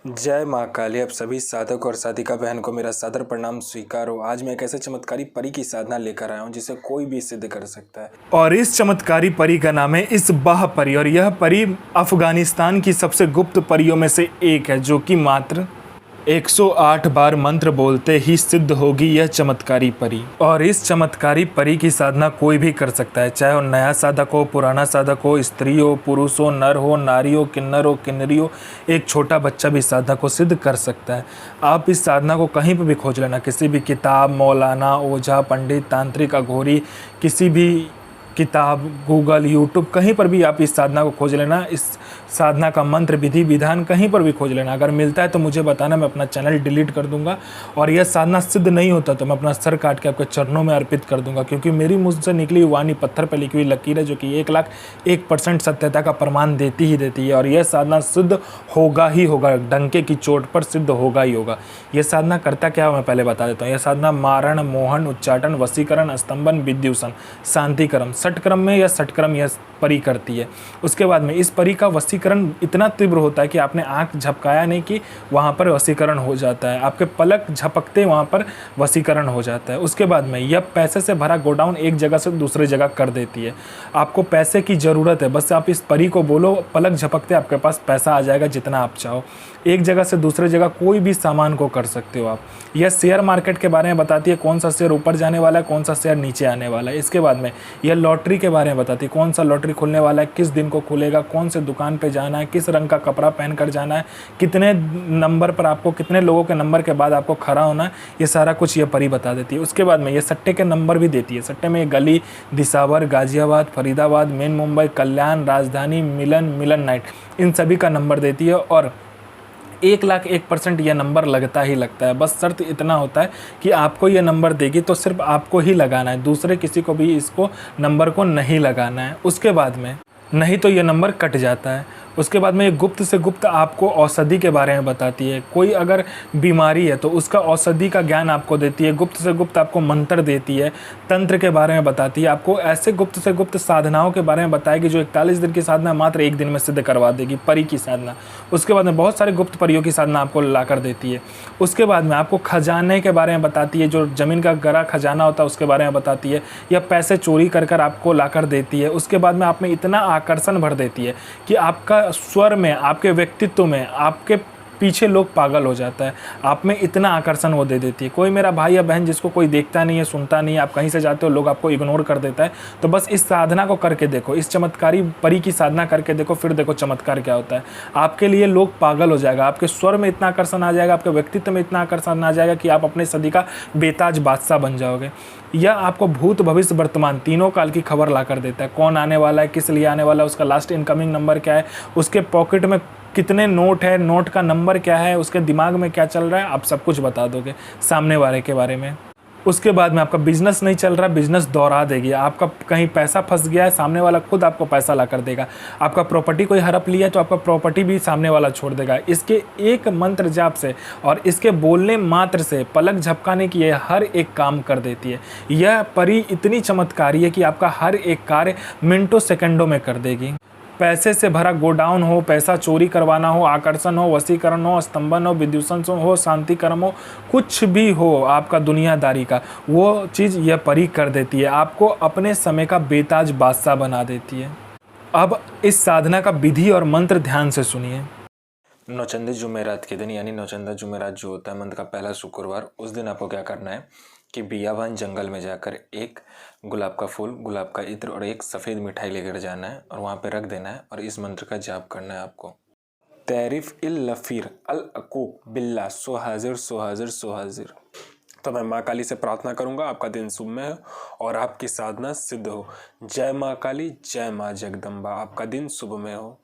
जय माँ काली। अब सभी साधक और साधिका बहन को मेरा सादर प्रणाम स्वीकार हो। आज मैं एक ऐसे चमत्कारी परी की साधना लेकर आया हूँ जिसे कोई भी सिद्ध कर सकता है। और इस चमत्कारी परी का नाम है इसबाह परी। और यह परी अफगानिस्तान की सबसे गुप्त परियों में से एक है, जो कि मात्र 108 बार मंत्र बोलते ही सिद्ध होगी यह चमत्कारी परी। और इस चमत्कारी परी की साधना कोई भी कर सकता है, चाहे वो नया साधक हो, पुराना साधक हो, स्त्री हो, पुरुष हो, नर हो, नारी हो, किन्नरी हो, एक छोटा बच्चा भी साधना को सिद्ध कर सकता है। आप इस साधना को कहीं पर भी खोज लेना, किसी भी किताब, मौलाना, ओझा, पंडित, तांत्रिक, अघोरी, किसी भी किताब, गूगल, यूट्यूब, कहीं पर भी आप इस साधना को खोज लेना। इस साधना का मंत्र, विधि विधान कहीं पर भी खोज लेना। अगर मिलता है तो मुझे बताना, मैं अपना चैनल डिलीट कर दूंगा। और यह साधना सिद्ध नहीं होता तो मैं अपना सर काट के आपके चरणों में अर्पित कर दूंगा, क्योंकि मेरी मुझ से निकली वाणी पत्थर पर लिखी हुई लकीर है, जो कि 1,01% सत्यता का प्रमाण देती ही देती है। और यह साधना सिद्ध होगा ही होगा, डंके की चोट पर सिद्ध होगा ही होगा। यह साधना करता क्या है मैं पहले बता देता हूँ। यह साधना मारण, मोहन, उच्चाटन, वशीकरण, स्तंभन, विद्युषण, शांतिक्रम, षटक्रम में या षटक्रम यह परी करती है। उसके बाद में इस परी का वशीकरण इतना तीव्र होता है कि आपने आंख झपकाया नहीं कि वहाँ पर वशीकरण हो जाता है, आपके पलक झपकते वहाँ पर वशीकरण हो जाता है। उसके बाद में यह पैसे से भरा गोडाउन एक जगह से दूसरी जगह कर देती है। आपको पैसे की ज़रूरत है, बस आप इस परी को बोलो, पलक झपकते आपके पास पैसा आ जाएगा जितना आप चाहो। एक जगह से दूसरी जगह कोई भी सामान को कर सकते हो आप। यह शेयर मार्केट के बारे में बताती है, कौन सा शेयर ऊपर जाने वाला है, कौन सा शेयर नीचे आने वाला है। इसके बाद में यह लॉटरी के बारे में बताती है, कौन सा लॉटरी खुलने वाला है, किस दिन को खुलेगा, कौन से दुकान पे जाना है, किस रंग का कपड़ा पहन कर जाना है, कितने नंबर पर आपको, कितने लोगों के नंबर के बाद आपको खड़ा होना है। ये सारा कुछ ये परी बता देती है। उसके बाद में ये सट्टे के नंबर भी देती है। सट्टे में गली, दिसावर, गाजियाबाद, फरीदाबाद, मेन मुंबई, कल्याण, राजधानी, मिलन नाइट, इन सभी का नंबर देती है। और 1,01% यह नंबर लगता ही लगता है। बस शर्त इतना होता है कि आपको यह नंबर देगी तो सिर्फ आपको ही लगाना है, दूसरे किसी को भी इसको नंबर को नहीं लगाना है। उसके बाद में नहीं तो यह नंबर कट जाता है। उसके बाद में ये गुप्त से गुप्त आपको औषधि के बारे में बताती है। कोई अगर बीमारी है तो उसका औषधि का ज्ञान आपको देती है। गुप्त से गुप्त आपको मंत्र देती है, तंत्र के बारे में बताती है। आपको ऐसे गुप्त से गुप्त साधनाओं के बारे में बताएगी जो 41 दिन की साधना मात्र 1 दिन में सिद्ध करवा देगी, परी की साधना। उसके बाद में बहुत सारे गुप्त परियों की साधना आपको ला कर देती है। उसके बाद में आपको खजाने के बारे में बताती है, जो ज़मीन का गहरा खजाना होता है उसके बारे में बताती है, या पैसे चोरी कर कर आपको ला कर देती है। उसके बाद में आप में इतना आकर्षण भर देती है कि आपका स्वर में, आपके व्यक्तित्व में, आपके पीछे लोग पागल हो जाता है। आप में इतना आकर्षण वो दे देती है। कोई मेरा भाई या बहन जिसको कोई देखता नहीं है, सुनता नहीं है, आप कहीं से जाते हो लोग आपको इग्नोर कर देता है, तो बस इस साधना को करके देखो, इस चमत्कारी परी की साधना करके देखो, फिर देखो चमत्कार क्या होता है। आपके लिए लोग पागल हो जाएगा, आपके स्वर में इतना आकर्षण आ जाएगा, आपके व्यक्तित्व में इतना आकर्षण आ जाएगा कि आप अपने सदी का बेताज बादशाह बन जाओगे। यह आपको भूत, भविष्य, वर्तमान तीनों काल की खबर ला कर देता है। कौन आने वाला है, किस लिए आने वाला है, उसका लास्ट इनकमिंग नंबर क्या है, उसके पॉकेट में कितने नोट है, नोट का नंबर क्या है, उसके दिमाग में क्या चल रहा है, आप सब कुछ बता दोगे सामने वाले के बारे में। उसके बाद में आपका बिजनेस नहीं चल रहा, बिजनेस दोहरा देगी। आपका कहीं पैसा फंस गया है, सामने वाला खुद आपको पैसा ला कर देगा। आपका प्रॉपर्टी कोई हड़प लिया है तो आपका प्रॉपर्टी भी सामने वाला छोड़ देगा। इसके एक मंत्र जाप से और इसके बोलने मात्र से, पलक झपकाने की यह हर एक काम कर देती है। यह परी इतनी चमत्कारी है कि आपका हर एक कार्य मिनटों सेकंडों में कर देगी। पैसे से भरा गोडाउन हो, पैसा चोरी करवाना हो, आकर्षण हो, वशीकरण हो, स्तंभन हो, विद्युषण हो, शांतिक्रम हो, कुछ भी हो आपका दुनियादारी का, वो चीज़ यह परी कर देती है। आपको अपने समय का बेताज बादशाह बना देती है। अब इस साधना का विधि और मंत्र ध्यान से सुनिए। नौचंदी जुमेरात के दिन, यानी नौचंदा जुमेरात जो होता है, मंथ का पहला शुक्रवार, उस दिन आपको क्या करना है कि बियाबान जंगल में जाकर एक गुलाब का फूल, गुलाब का इत्र और एक सफ़ेद मिठाई लेकर जाना है और वहाँ पे रख देना है और इस मंत्र का जाप करना है आपको। तैरिफ इल लफ़ीर अल अकूक बिल्ला सो हाजिर सो हाजिर सो हाजिर। तो मैं माँ काली से प्रार्थना करूँगा आपका दिन शुभ में हो और आपकी साधना सिद्ध हो। जय माँ काली, जय माँ जगदम्बा। आपका दिन शुभ में हो।